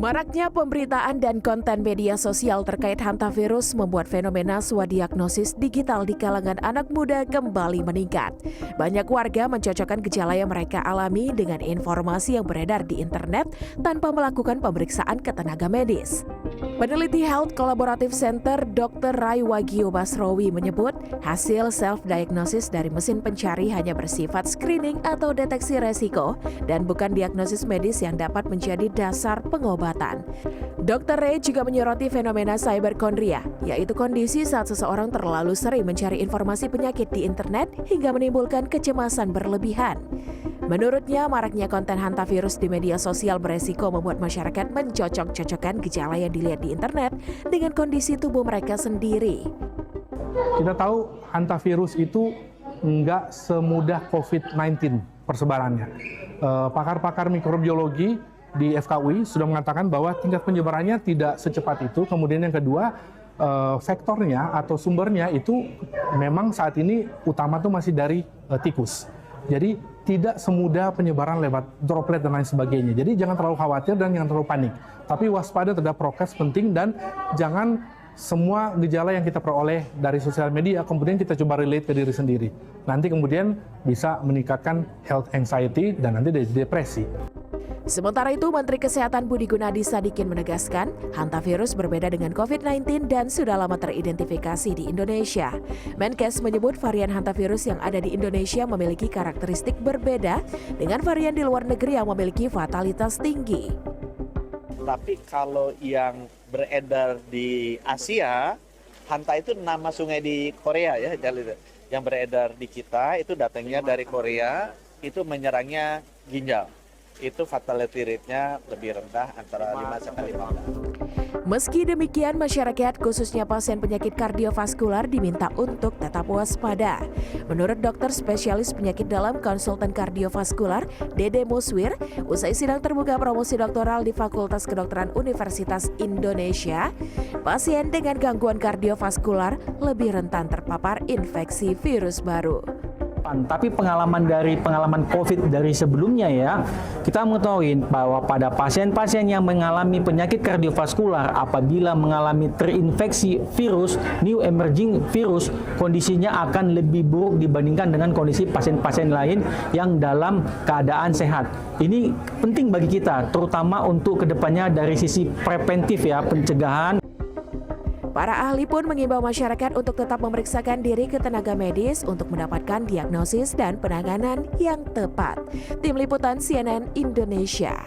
Maraknya pemberitaan dan konten media sosial terkait hantavirus membuat fenomena swadiagnosis digital di kalangan anak muda kembali meningkat. Banyak warga mencocokkan gejala yang mereka alami dengan informasi yang beredar di internet tanpa melakukan pemeriksaan ke tenaga medis. Peneliti Health Collaborative Center Dr. Rai Wagio Basrowi menyebut hasil self-diagnosis dari mesin pencari hanya bersifat screening atau deteksi resiko dan bukan diagnosis medis yang dapat menjadi dasar pengobatan. Dr. Ray juga menyoroti fenomena cyberkondria, yaitu kondisi saat seseorang terlalu sering mencari informasi penyakit di internet hingga menimbulkan kecemasan berlebihan. Menurutnya, maraknya konten hantavirus di media sosial beresiko membuat masyarakat mencocok-cocokkan gejala yang dilihat di internet dengan kondisi tubuh mereka sendiri. Kita tahu hantavirus itu nggak semudah COVID-19 persebarannya. Pakar-pakar mikrobiologi di FKUI sudah mengatakan bahwa tingkat penyebarannya tidak secepat itu. Kemudian yang kedua, vektornya atau sumbernya itu memang saat ini utama tuh masih dari tikus. Jadi tidak semudah penyebaran lewat droplet dan lain sebagainya. Jadi jangan terlalu khawatir dan jangan terlalu panik. Tapi waspada terhadap prokes penting dan jangan semua gejala yang kita peroleh dari sosial media kemudian kita coba relate ke diri sendiri. Nanti kemudian bisa meningkatkan health anxiety dan nanti depresi. Sementara itu, Menteri Kesehatan Budi Gunadi Sadikin menegaskan, hantavirus berbeda dengan COVID-19 dan sudah lama teridentifikasi di Indonesia. Menkes menyebut varian hantavirus yang ada di Indonesia memiliki karakteristik berbeda dengan varian di luar negeri yang memiliki fatalitas tinggi. Tapi kalau yang beredar di Asia, hanta itu nama sungai di Korea ya. Yang beredar di kita itu datangnya dari Korea, itu menyerangnya ginjal. Itu fatality rate-nya lebih rendah antara 5-15. Meski demikian, masyarakat khususnya pasien penyakit kardiovaskular diminta untuk tetap waspada. Menurut dokter spesialis penyakit dalam konsultan kardiovaskular, Dede Muswir, usai sidang terbuka promosi doktoral di Fakultas Kedokteran Universitas Indonesia, pasien dengan gangguan kardiovaskular lebih rentan terpapar infeksi virus baru. Tapi pengalaman COVID dari sebelumnya ya, kita mengetahui bahwa pada pasien-pasien yang mengalami penyakit kardiovaskular apabila mengalami terinfeksi virus, new emerging virus, kondisinya akan lebih buruk dibandingkan dengan kondisi pasien-pasien lain yang dalam keadaan sehat. Ini penting bagi kita, terutama untuk kedepannya dari sisi preventif ya, pencegahan. Para ahli pun mengimbau masyarakat untuk tetap memeriksakan diri ke tenaga medis untuk mendapatkan diagnosis dan penanganan yang tepat. Tim Liputan CNN Indonesia.